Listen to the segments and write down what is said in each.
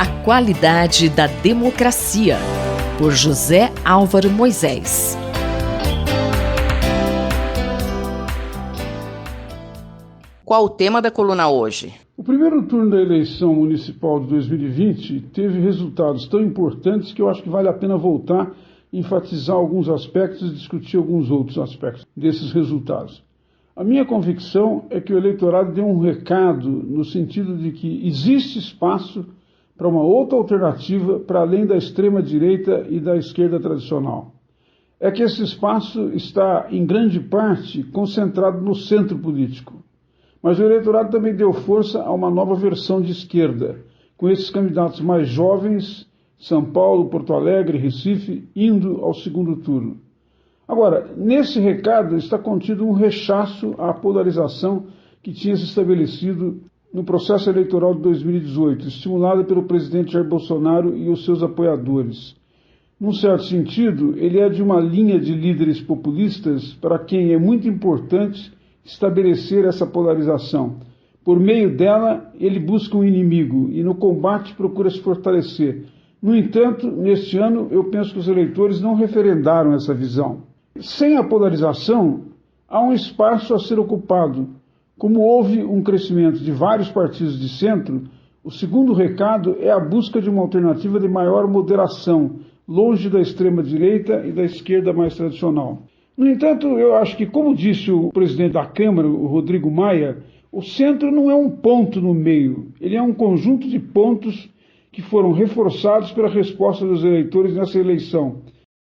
A qualidade da democracia, por José Álvaro Moisés. Qual o tema da coluna hoje? O primeiro turno da eleição municipal de 2020 teve resultados tão importantes que eu acho que vale a pena voltar, enfatizar alguns aspectos e discutir alguns outros aspectos desses resultados. A minha convicção é que o eleitorado deu um recado no sentido de que existe espaço para uma outra alternativa para além da extrema-direita e da esquerda tradicional. É que esse espaço está, em grande parte, concentrado no centro político. Mas o eleitorado também deu força a uma nova versão de esquerda, com esses candidatos mais jovens, São Paulo, Porto Alegre, Recife, indo ao segundo turno. Agora, nesse recado está contido um rechaço à polarização que tinha se estabelecido no processo eleitoral de 2018, estimulada pelo presidente Jair Bolsonaro e os seus apoiadores. Num certo sentido, ele é de uma linha de líderes populistas para quem é muito importante estabelecer essa polarização. Por meio dela, ele busca um inimigo e no combate procura se fortalecer. No entanto, neste ano, eu penso que os eleitores não referendaram essa visão. Sem a polarização, há um espaço a ser ocupado. Como houve um crescimento de vários partidos de centro, o segundo recado é a busca de uma alternativa de maior moderação, longe da extrema-direita e da esquerda mais tradicional. No entanto, eu acho que, como disse o presidente da Câmara, o Rodrigo Maia, o centro não é um ponto no meio, ele é um conjunto de pontos que foram reforçados pela resposta dos eleitores nessa eleição,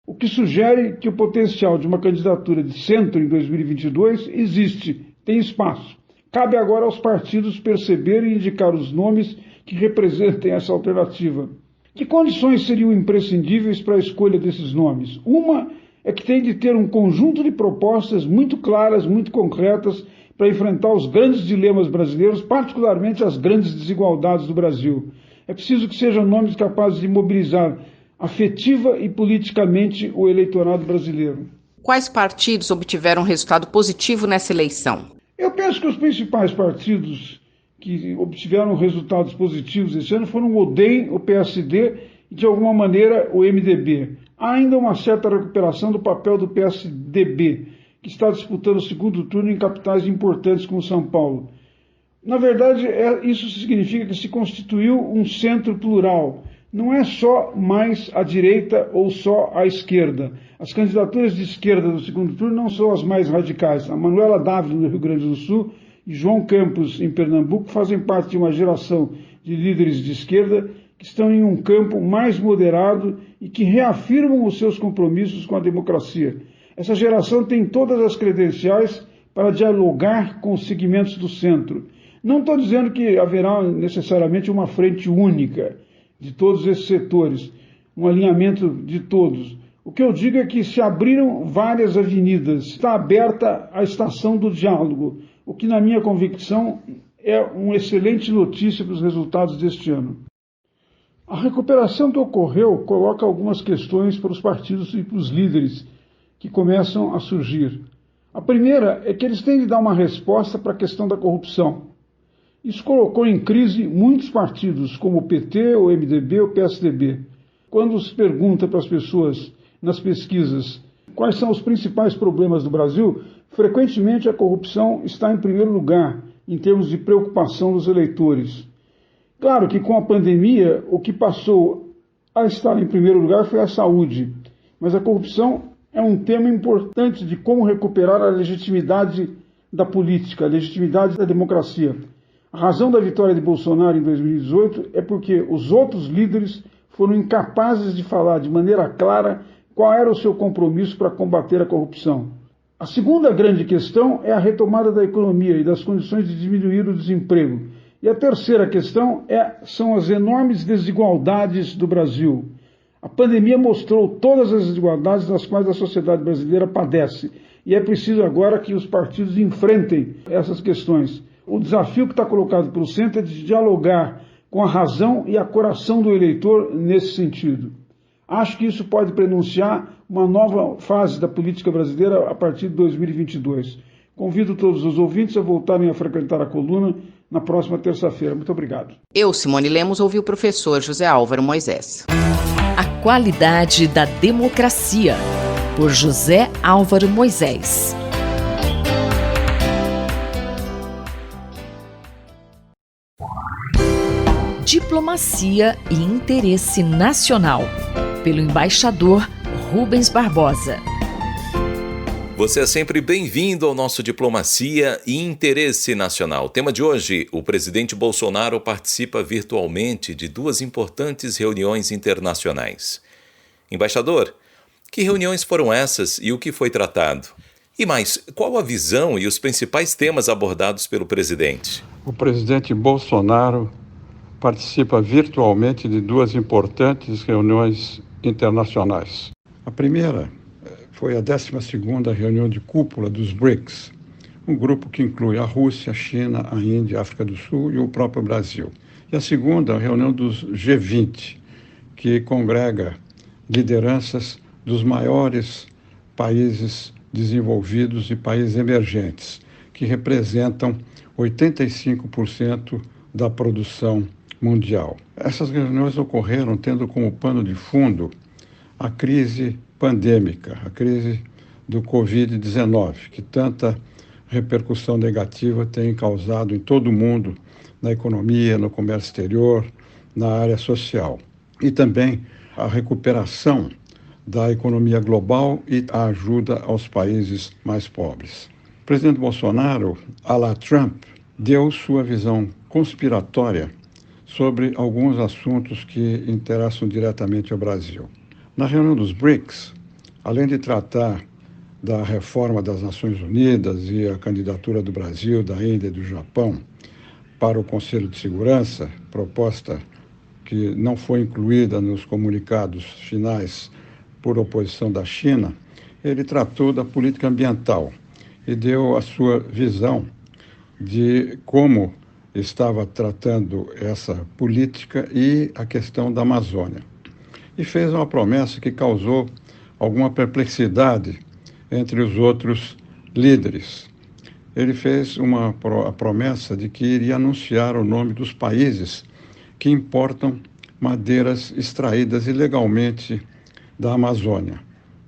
o que sugere que o potencial de uma candidatura de centro em 2022 existe, tem espaço. Cabe agora aos partidos perceberem e indicar os nomes que representem essa alternativa. Que condições seriam imprescindíveis para a escolha desses nomes? Uma é que tem de ter um conjunto de propostas muito claras, muito concretas, para enfrentar os grandes dilemas brasileiros, particularmente as grandes desigualdades do Brasil. É preciso que sejam nomes capazes de mobilizar afetiva e politicamente o eleitorado brasileiro. Quais partidos obtiveram resultado positivo nessa eleição? Eu penso que os principais partidos que obtiveram resultados positivos esse ano foram o DEM, o PSD e, de alguma maneira, o MDB. Há ainda uma certa recuperação do papel do PSDB, que está disputando o segundo turno em capitais importantes como São Paulo. Na verdade, isso significa que se constituiu um centro plural. Não é só mais à direita ou só à esquerda. As candidaturas de esquerda do segundo turno não são as mais radicais. A Manuela Dávila, no Rio Grande do Sul, e João Campos, em Pernambuco, fazem parte de uma geração de líderes de esquerda que estão em um campo mais moderado e que reafirmam os seus compromissos com a democracia. Essa geração tem todas as credenciais para dialogar com os segmentos do centro. Não estou dizendo que haverá necessariamente uma frente única de todos esses setores, um alinhamento de todos. O que eu digo é que se abriram várias avenidas, está aberta a estação do diálogo, o que, na minha convicção, é uma excelente notícia para os resultados deste ano. A recuperação que ocorreu coloca algumas questões para os partidos e para os líderes que começam a surgir. A primeira é que eles têm de dar uma resposta para a questão da corrupção. Isso colocou em crise muitos partidos, como o PT, o MDB, o PSDB. Quando se pergunta para as pessoas nas pesquisas quais são os principais problemas do Brasil, frequentemente a corrupção está em primeiro lugar, em termos de preocupação dos eleitores. Claro que com a pandemia, o que passou a estar em primeiro lugar foi a saúde, mas a corrupção é um tema importante de como recuperar a legitimidade da política, a legitimidade da democracia. A razão da vitória de Bolsonaro em 2018 é porque os outros líderes foram incapazes de falar de maneira clara qual era o seu compromisso para combater a corrupção. A segunda grande questão é a retomada da economia e das condições de diminuir o desemprego. E a terceira questão são as enormes desigualdades do Brasil. A pandemia mostrou todas as desigualdades das quais a sociedade brasileira padece. E é preciso agora que os partidos enfrentem essas questões. O desafio que está colocado pelo centro é de dialogar com a razão e a coração do eleitor nesse sentido. Acho que isso pode prenunciar uma nova fase da política brasileira a partir de 2022. Convido todos os ouvintes a voltarem a frequentar a coluna na próxima terça-feira. Muito obrigado. Eu, Simone Lemos, ouvi o professor José Álvaro Moisés. A qualidade da democracia, por José Álvaro Moisés. Diplomacia e interesse nacional, pelo embaixador Rubens Barbosa. Você é sempre bem-vindo ao nosso Diplomacia e Interesse Nacional. Tema de hoje: o presidente Bolsonaro participa virtualmente de 2 importantes reuniões internacionais. Embaixador, que reuniões foram essas e o que foi tratado? E mais, qual a visão e os principais temas abordados pelo presidente? O presidente Bolsonaro participa virtualmente de 2 importantes reuniões internacionais. A primeira foi a 12ª reunião de cúpula dos BRICS, um grupo que inclui a Rússia, a China, a Índia, a África do Sul e o próprio Brasil. E a segunda, a reunião dos G20, que congrega lideranças dos maiores países desenvolvidos e países emergentes, que representam 85% da produção mundial. Essas reuniões ocorreram tendo como pano de fundo a crise pandêmica, a crise do Covid-19, que tanta repercussão negativa tem causado em todo o mundo, na economia, no comércio exterior, na área social. E também a recuperação da economia global e a ajuda aos países mais pobres. O presidente Bolsonaro, à la Trump, deu sua visão conspiratória sobre alguns assuntos que interessam diretamente ao Brasil. Na reunião dos BRICS, além de tratar da reforma das Nações Unidas e a candidatura do Brasil, da Índia e do Japão para o Conselho de Segurança, proposta que não foi incluída nos comunicados finais por oposição da China, ele tratou da política ambiental e deu a sua visão de como estava tratando essa política e a questão da Amazônia. E fez uma promessa que causou alguma perplexidade entre os outros líderes. Ele fez a promessa de que iria anunciar o nome dos países que importam madeiras extraídas ilegalmente da Amazônia.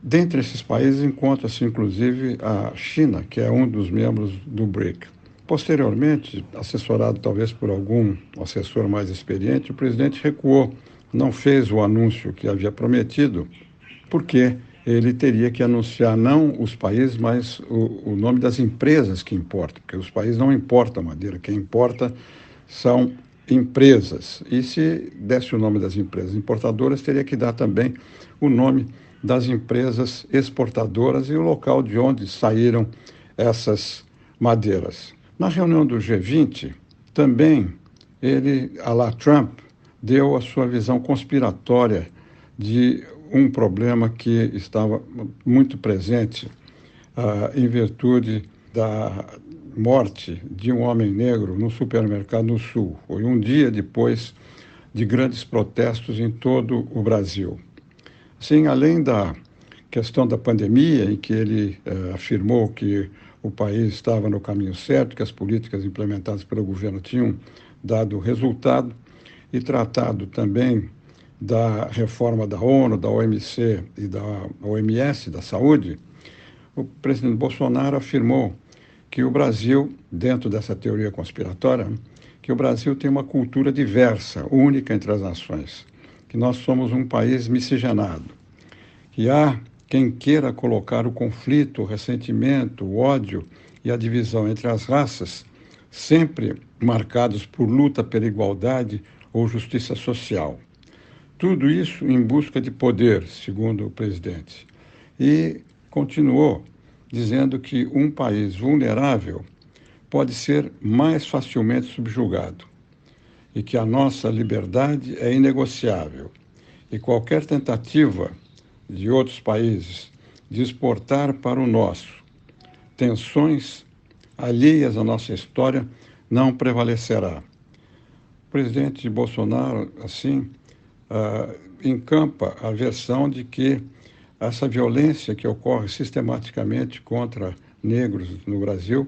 Dentre esses países encontra-se inclusive a China, que é um dos membros do BRIC. Posteriormente, assessorado talvez por algum assessor mais experiente, o presidente recuou, não fez o anúncio que havia prometido, porque ele teria que anunciar não os países, mas o nome das empresas que importam, porque os países não importam madeira, quem importa são empresas. E se desse o nome das empresas importadoras, teria que dar também o nome das empresas exportadoras e o local de onde saíram essas madeiras. Na reunião do G20, também ele, à la Trump, deu a sua visão conspiratória de um problema que estava muito presente em virtude da morte de um homem negro num supermercado no Sul. Foi um dia depois de grandes protestos em todo o Brasil. Sim, além da questão da pandemia, em que ele afirmou que o país estava no caminho certo, que as políticas implementadas pelo governo tinham dado resultado, e tratado também da reforma da ONU, da OMC e da OMS, da saúde, o presidente Bolsonaro afirmou que o Brasil, dentro dessa teoria conspiratória, que o Brasil tem uma cultura diversa, única entre as nações, que nós somos um país miscigenado, que há quem queira colocar o conflito, o ressentimento, o ódio e a divisão entre as raças, sempre marcados por luta pela igualdade ou justiça social. Tudo isso em busca de poder, segundo o presidente. E continuou dizendo que um país vulnerável pode ser mais facilmente subjugado e que a nossa liberdade é inegociável e qualquer tentativa de outros países de exportar para o nosso tensões alheias à nossa história não prevalecerá. O presidente Bolsonaro, assim, encampa a versão de que essa violência que ocorre sistematicamente contra negros no Brasil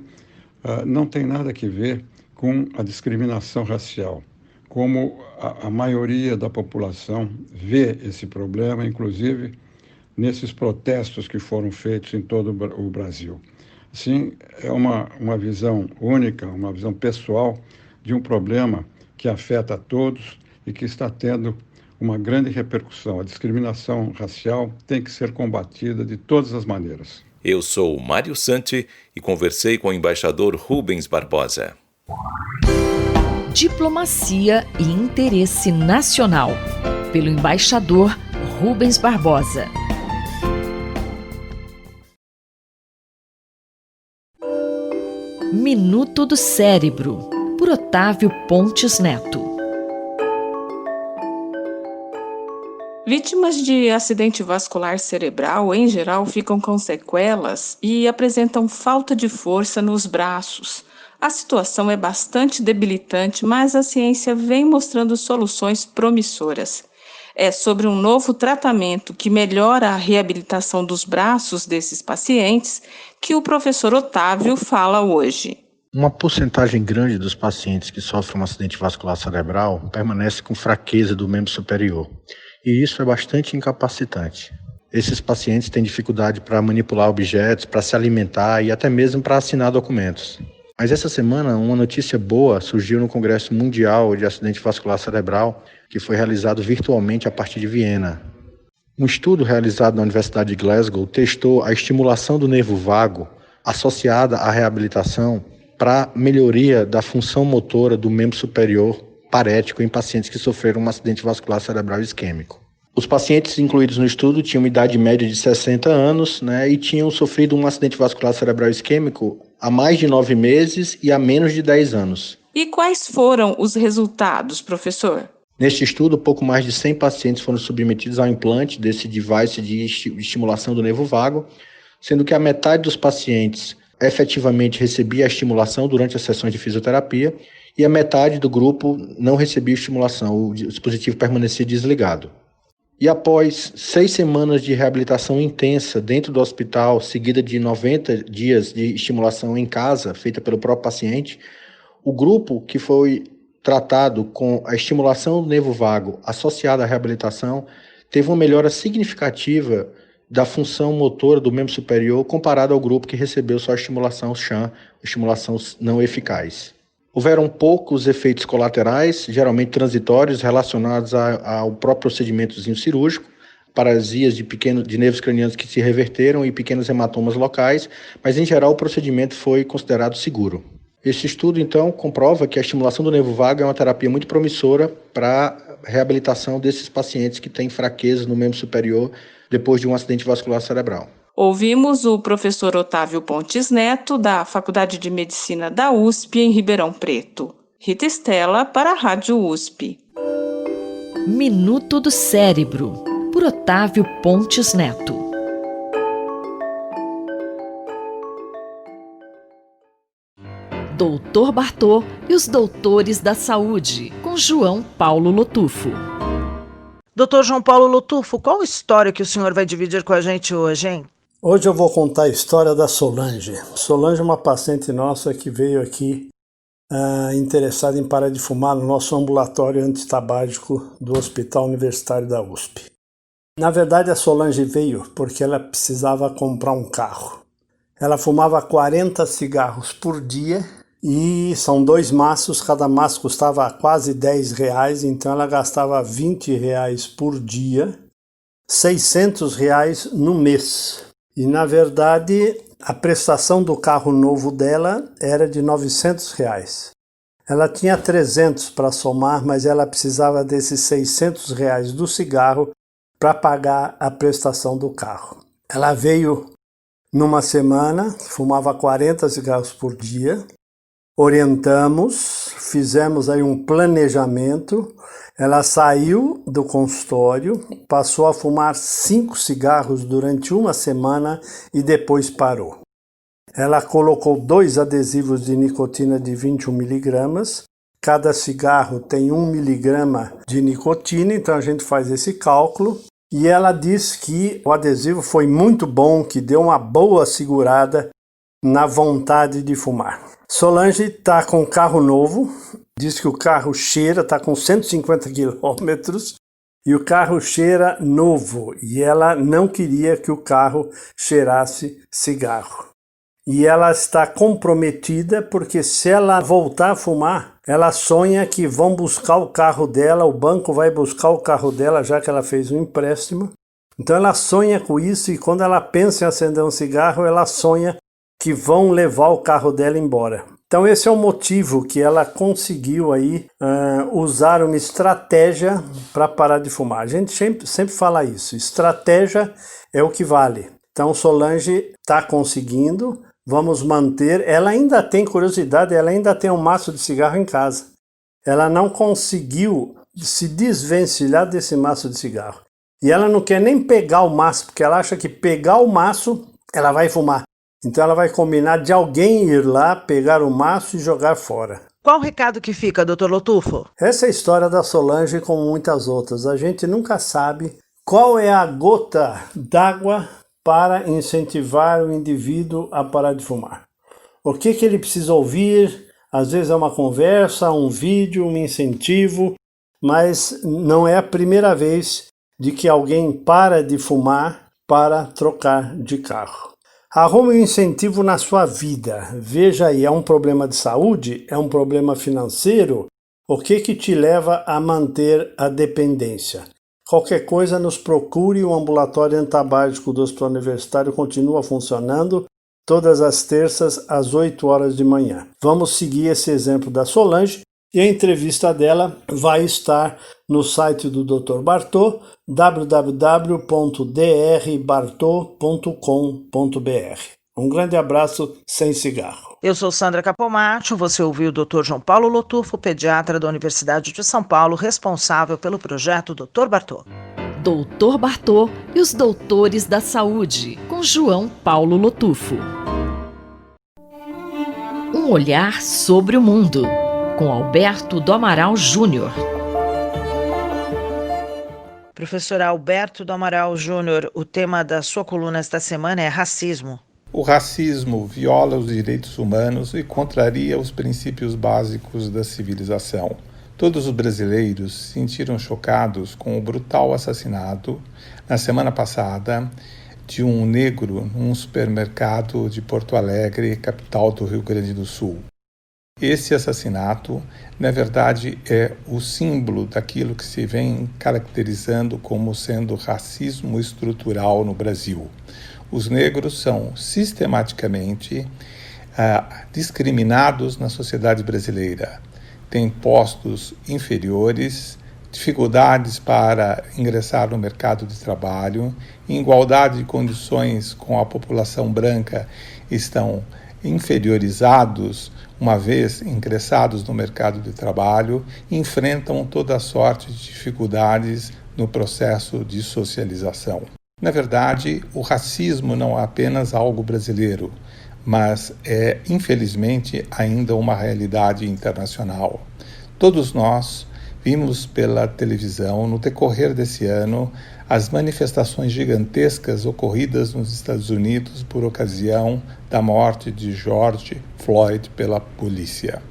não tem nada a ver com a discriminação racial. Como a maioria da população vê esse problema, inclusive nesses protestos que foram feitos em todo o Brasil. Assim, é uma visão única, uma visão pessoal de um problema que afeta a todos e que está tendo uma grande repercussão. A discriminação racial tem que ser combatida de todas as maneiras. Eu sou o Mário Santi e conversei com o embaixador Rubens Barbosa. Diplomacia e interesse nacional, pelo embaixador Rubens Barbosa. Minuto do Cérebro, por Otávio Pontes Neto. Vítimas de acidente vascular cerebral, em geral, ficam com sequelas e apresentam falta de força nos braços. A situação é bastante debilitante, mas a ciência vem mostrando soluções promissoras. É sobre um novo tratamento que melhora a reabilitação dos braços desses pacientes que o professor Otávio fala hoje. Uma porcentagem grande dos pacientes que sofrem um acidente vascular cerebral permanece com fraqueza do membro superior. E isso é bastante incapacitante. Esses pacientes têm dificuldade para manipular objetos, para se alimentar e até mesmo para assinar documentos. Mas essa semana, uma notícia boa surgiu no Congresso Mundial de Acidente Vascular Cerebral, que foi realizado virtualmente a partir de Viena. Um estudo realizado na Universidade de Glasgow testou a estimulação do nervo vago associada à reabilitação para melhoria da função motora do membro superior parético em pacientes que sofreram um acidente vascular cerebral isquêmico. Os pacientes incluídos no estudo tinham uma idade média de 60 anos, e tinham sofrido um acidente vascular cerebral isquêmico há mais de 9 meses e há menos de 10 anos. E quais foram os resultados, professor? Neste estudo, pouco mais de 100 pacientes foram submetidos ao implante desse device de estimulação do nervo vago, sendo que a metade dos pacientes efetivamente recebia a estimulação durante as sessões de fisioterapia e a metade do grupo não recebia estimulação, o dispositivo permanecia desligado. E após 6 semanas de reabilitação intensa dentro do hospital, seguida de 90 dias de estimulação em casa, feita pelo próprio paciente, o grupo que foi tratado com a estimulação do nervo vago associada à reabilitação teve uma melhora significativa da função motora do membro superior comparado ao grupo que recebeu só a estimulação sham, estimulação não eficaz. Houveram poucos efeitos colaterais, geralmente transitórios, relacionados ao próprio procedimentozinho cirúrgico, paralisias de nervos cranianos que se reverteram e pequenos hematomas locais, mas em geral o procedimento foi considerado seguro. Esse estudo, então, comprova que a estimulação do nervo vago é uma terapia muito promissora para a reabilitação desses pacientes que têm fraqueza no membro superior depois de um acidente vascular cerebral. Ouvimos o professor Otávio Pontes Neto, da Faculdade de Medicina da USP, em Ribeirão Preto. Rita Estela, para a Rádio USP. Minuto do Cérebro, por Otávio Pontes Neto. Doutor Bartô e os Doutores da Saúde, com João Paulo Lotufo. Doutor João Paulo Lotufo, qual história que o senhor vai dividir com a gente hoje, hein? Hoje eu vou contar a história da Solange. Solange é uma paciente nossa que veio aqui interessada em parar de fumar no nosso ambulatório antitabágico do Hospital Universitário da USP. Na verdade, a Solange veio porque ela precisava comprar um carro. Ela fumava 40 cigarros por dia e são 2 maços, cada maço custava quase R$10, então ela gastava R$20 por dia, R$600 no mês. E, na verdade, a prestação do carro novo dela era de R$900. Ela tinha 300 para somar, mas ela precisava desses R$600 do cigarro para pagar a prestação do carro. Ela veio numa semana, fumava 40 cigarros por dia, orientamos, fizemos aí um planejamento. Ela saiu do consultório, passou a fumar 5 cigarros durante uma semana e depois parou. Ela colocou 2 adesivos de nicotina de 21 miligramas. Cada cigarro tem 1 miligrama de nicotina, então a gente faz esse cálculo. E ela diz que o adesivo foi muito bom, que deu uma boa segurada na vontade de fumar. Solange está com um carro novo, diz que o carro cheira, está com 150 quilômetros, e o carro cheira novo, e ela não queria que o carro cheirasse cigarro. E ela está comprometida porque se ela voltar a fumar, ela sonha que vão buscar o carro dela, o banco vai buscar o carro dela, já que ela fez um empréstimo. Então ela sonha com isso, e quando ela pensa em acender um cigarro, ela sonha que vão levar o carro dela embora. Então esse é o motivo que ela conseguiu aí usar uma estratégia para parar de fumar. A gente sempre fala isso, estratégia é o que vale. Então Solange está conseguindo, vamos manter. Ela ainda tem curiosidade, ela ainda tem um maço de cigarro em casa. Ela não conseguiu se desvencilhar desse maço de cigarro. E ela não quer nem pegar o maço, porque ela acha que pegar o maço, ela vai fumar. Então ela vai combinar de alguém ir lá, pegar o maço e jogar fora. Qual o recado que fica, Dr. Lotufo? Essa é a história da Solange, como muitas outras. A gente nunca sabe qual é a gota d'água para incentivar o indivíduo a parar de fumar. O que ele precisa ouvir? Às vezes é uma conversa, um vídeo, um incentivo, mas não é a primeira vez de que alguém para de fumar para trocar de carro. Arrume um incentivo na sua vida. Veja aí, é um problema de saúde? É um problema financeiro? O que te leva a manter a dependência? Qualquer coisa, nos procure. O ambulatório antabágico do Hospital Universitário continua funcionando todas as terças às 8 horas de manhã. Vamos seguir esse exemplo da Solange, e a entrevista dela vai estar no site do Dr. Bartô, www.drbartô.com.br. Um grande abraço sem cigarro. Eu sou Sandra Capomatto, você ouviu o Dr. João Paulo Lotufo, pediatra da Universidade de São Paulo, responsável pelo projeto Dr. Bartô. Dr. Bartô e os Doutores da Saúde, com João Paulo Lotufo. Um olhar sobre o mundo, com Alberto do Amaral Júnior. Professor Alberto do Amaral Júnior, o tema da sua coluna esta semana é racismo. O racismo viola os direitos humanos e contraria os princípios básicos da civilização. Todos os brasileiros se sentiram chocados com o brutal assassinato, na semana passada, de um negro num supermercado de Porto Alegre, capital do Rio Grande do Sul. Esse assassinato, na verdade, é o símbolo daquilo que se vem caracterizando como sendo racismo estrutural no Brasil. Os negros são sistematicamente discriminados na sociedade brasileira. Têm postos inferiores, dificuldades para ingressar no mercado de trabalho, igualdade de condições com a população branca, estão inferiorizados uma vez ingressados no mercado de trabalho, enfrentam toda a sorte de dificuldades no processo de socialização. Na verdade, o racismo não é apenas algo brasileiro, mas é, infelizmente, ainda uma realidade internacional. Todos nós vimos pela televisão, no decorrer desse ano, as manifestações gigantescas ocorridas nos Estados Unidos por ocasião da morte de George Floyd pela polícia.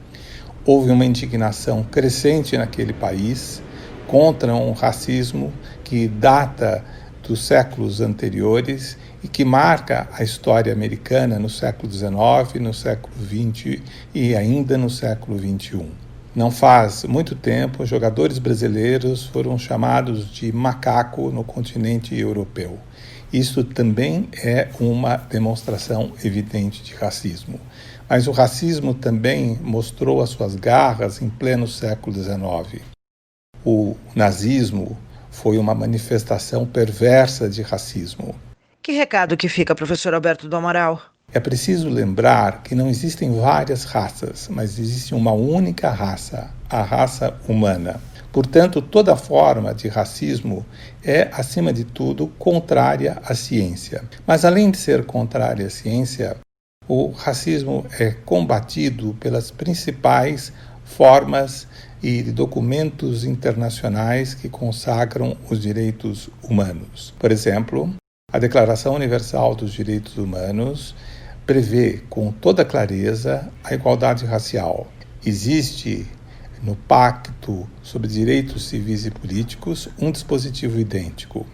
Houve uma indignação crescente naquele país contra um racismo que data dos séculos anteriores e que marca a história americana no século XIX, no século XX e ainda no século XXI. Não faz muito tempo, jogadores brasileiros foram chamados de macaco no continente europeu. Isso também é uma demonstração evidente de racismo. Mas o racismo também mostrou as suas garras em pleno século XIX. O nazismo foi uma manifestação perversa de racismo. Que recado que fica, professor Alberto do Amaral? É preciso lembrar que não existem várias raças, mas existe uma única raça, a raça humana. Portanto, toda forma de racismo é, acima de tudo, contrária à ciência. Mas, além de ser contrária à ciência, o racismo é combatido pelas principais formas e documentos internacionais que consagram os direitos humanos. Por exemplo, a Declaração Universal dos Direitos Humanos, prevê com toda clareza a igualdade racial. Existe no Pacto sobre Direitos Civis e Políticos um dispositivo idêntico.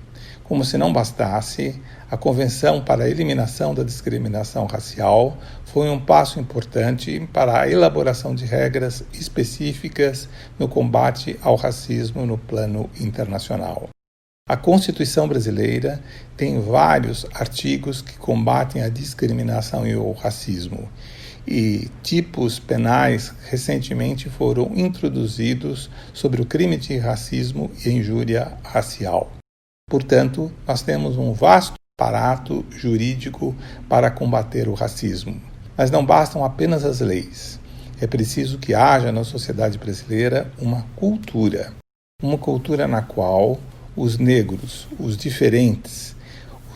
Como se não bastasse, a Convenção para a Eliminação da Discriminação Racial foi um passo importante para a elaboração de regras específicas no combate ao racismo no plano internacional. A Constituição brasileira tem vários artigos que combatem a discriminação e o racismo, e tipos penais recentemente foram introduzidos sobre o crime de racismo e injúria racial. Portanto, nós temos um vasto aparato jurídico para combater o racismo. Mas não bastam apenas as leis. É preciso que haja na sociedade brasileira uma cultura na qual os negros, os diferentes,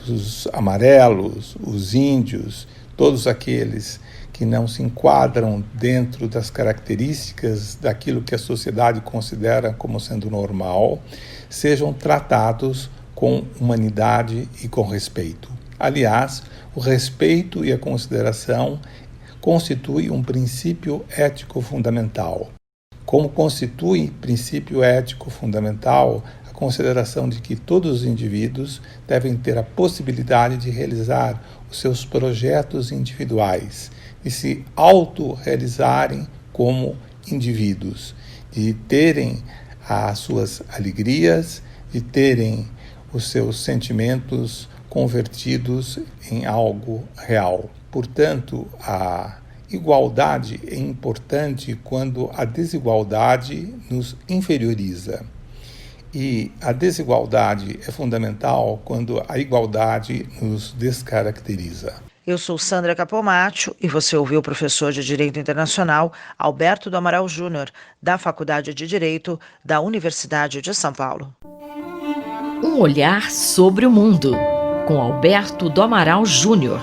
os amarelos, os índios, todos aqueles que não se enquadram dentro das características daquilo que a sociedade considera como sendo normal, sejam tratados com humanidade e com respeito. Aliás, o respeito e a consideração constituem um princípio ético fundamental. Como constitui princípio ético fundamental a consideração de que todos os indivíduos devem ter a possibilidade de realizar os seus projetos individuais, de se autorrealizarem como indivíduos, de terem as suas alegrias, de terem os seus sentimentos convertidos em algo real. Portanto, a igualdade é importante quando a desigualdade nos inferioriza. E a desigualdade é fundamental quando a igualdade nos descaracteriza. Eu sou Sandra Capomatto e você ouviu o professor de Direito Internacional Alberto do Amaral Júnior, da Faculdade de Direito da Universidade de São Paulo. Um olhar sobre o mundo, com Alberto do Amaral Júnior.